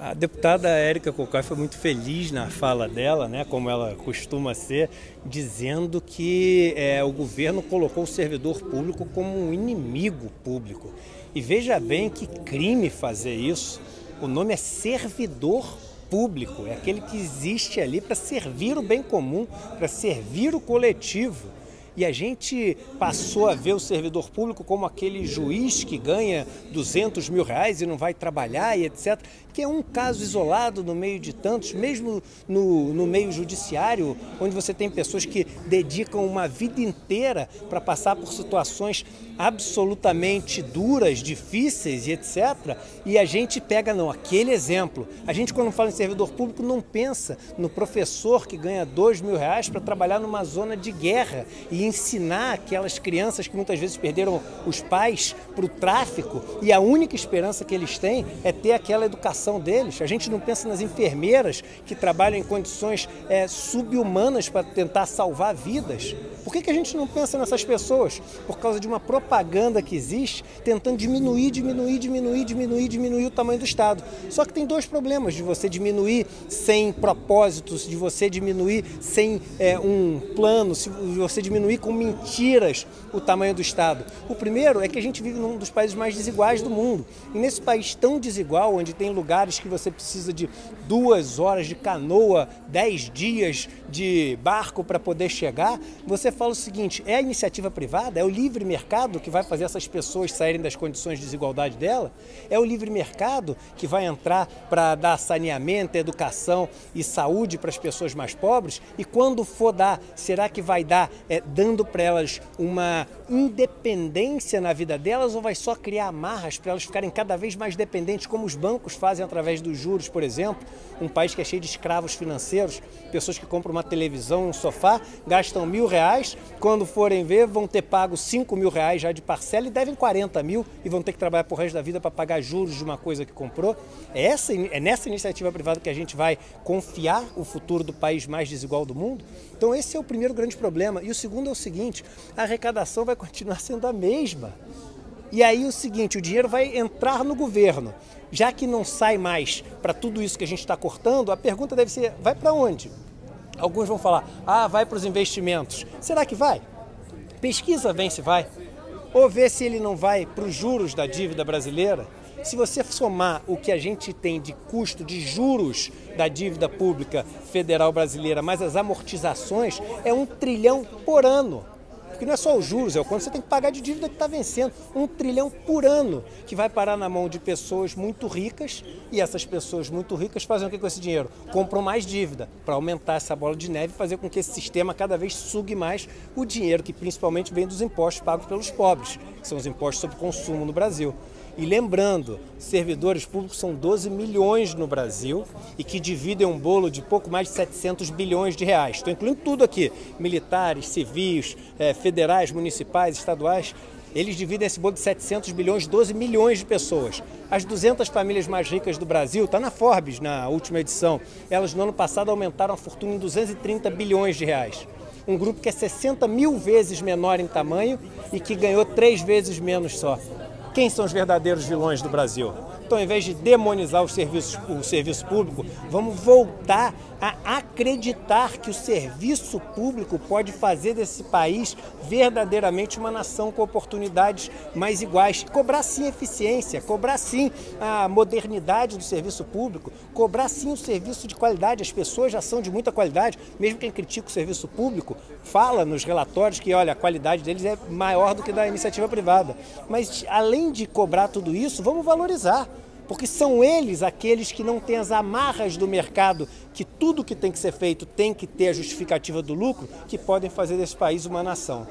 A deputada Érica Cocai foi muito feliz na fala dela, né, como ela costuma ser, dizendo que o governo colocou o servidor público como um inimigo público. E veja bem que crime fazer isso. O nome é servidor público, é aquele que existe ali para servir o bem comum, para servir o coletivo. E a gente passou a ver o servidor público como aquele juiz que ganha R$200 mil e não vai trabalhar e etc., que é um caso isolado no meio de tantos, mesmo no meio judiciário, onde você tem pessoas que dedicam uma vida inteira para passar por situações absolutamente duras, difíceis e etc., e a gente pega, não, aquele exemplo. A gente, quando fala em servidor público, não pensa no professor que ganha R$2 mil para trabalhar numa zona de guerra e ensinar aquelas crianças que muitas vezes perderam os pais para o tráfico e a única esperança que eles têm é ter aquela educação deles. A gente não pensa nas enfermeiras que trabalham em condições sub-humanas para tentar salvar vidas. Por que a gente não pensa nessas pessoas? Por causa de uma propaganda que existe tentando diminuir o tamanho do Estado. Só que tem dois problemas de você diminuir sem propósitos, de você diminuir sem um plano, de você diminuir com mentiras o tamanho do Estado. O primeiro é que a gente vive num dos países mais desiguais do mundo. E nesse país tão desigual, onde tem lugares que você precisa de 2 horas de canoa, 10 dias de barco para poder chegar, você fala o seguinte: é a iniciativa privada, é o livre mercado que vai fazer essas pessoas saírem das condições de desigualdade dela? É o livre mercado que vai entrar para dar saneamento, educação e saúde para as pessoas mais pobres? E quando for dar, será que vai dar dando para elas uma independência na vida delas, ou vai só criar amarras para elas ficarem cada vez mais dependentes, como os bancos fazem através dos juros, por exemplo? Um país que é cheio de escravos financeiros, pessoas que compram uma televisão, um sofá, gastam R$1.000, quando forem ver vão ter pago R$5.000 já de parcela e devem 40 mil e vão ter que trabalhar por resto da vida para pagar juros de uma coisa que comprou. É nessa iniciativa privada que a gente vai confiar o futuro do país mais desigual do mundo? Então esse é o primeiro grande problema. E o segundo é o seguinte: a arrecadação vai continuar sendo a mesma. E aí o seguinte, o dinheiro vai entrar no governo. Já que não sai mais para tudo isso que a gente está cortando, a pergunta deve ser: vai para onde? Alguns vão falar: vai para os investimentos. Será que vai? Pesquisa bem se vai. Ou vê se ele não vai para os juros da dívida brasileira. Se você somar o que a gente tem de custo de juros da dívida pública federal brasileira, mais as amortizações, é R$1 trilhão por ano. Porque não é só os juros, é o quanto você tem que pagar de dívida que está vencendo. R$1 trilhão por ano, que vai parar na mão de pessoas muito ricas, e essas pessoas muito ricas fazem o que com esse dinheiro? Compram mais dívida, para aumentar essa bola de neve e fazer com que esse sistema cada vez sugue mais o dinheiro, que principalmente vem dos impostos pagos pelos pobres, que são os impostos sobre consumo no Brasil. E lembrando, servidores públicos são 12 milhões no Brasil e que dividem um bolo de pouco mais de R$700 bilhões. Estou incluindo tudo aqui: militares, civis, federais, municipais, estaduais. Eles dividem esse bolo de 700 bilhões, 12 milhões de pessoas. As 200 famílias mais ricas do Brasil, está na Forbes na última edição, elas no ano passado aumentaram a fortuna em R$230 bilhões. Um grupo que é 60 mil vezes menor em tamanho e que ganhou 3 vezes menos só. Quem são os verdadeiros vilões do Brasil? Então, ao invés de demonizar o serviço público, vamos voltar a acreditar que o serviço público pode fazer desse país verdadeiramente uma nação com oportunidades mais iguais. Cobrar sim eficiência, cobrar sim a modernidade do serviço público, cobrar sim o serviço de qualidade. As pessoas já são de muita qualidade, mesmo quem critica o serviço público fala nos relatórios que, olha, a qualidade deles é maior do que da iniciativa privada. Mas, além de cobrar tudo isso, vamos valorizar. Porque são eles aqueles que não têm as amarras do mercado, que tudo que tem que ser feito tem que ter a justificativa do lucro, que podem fazer desse país uma nação.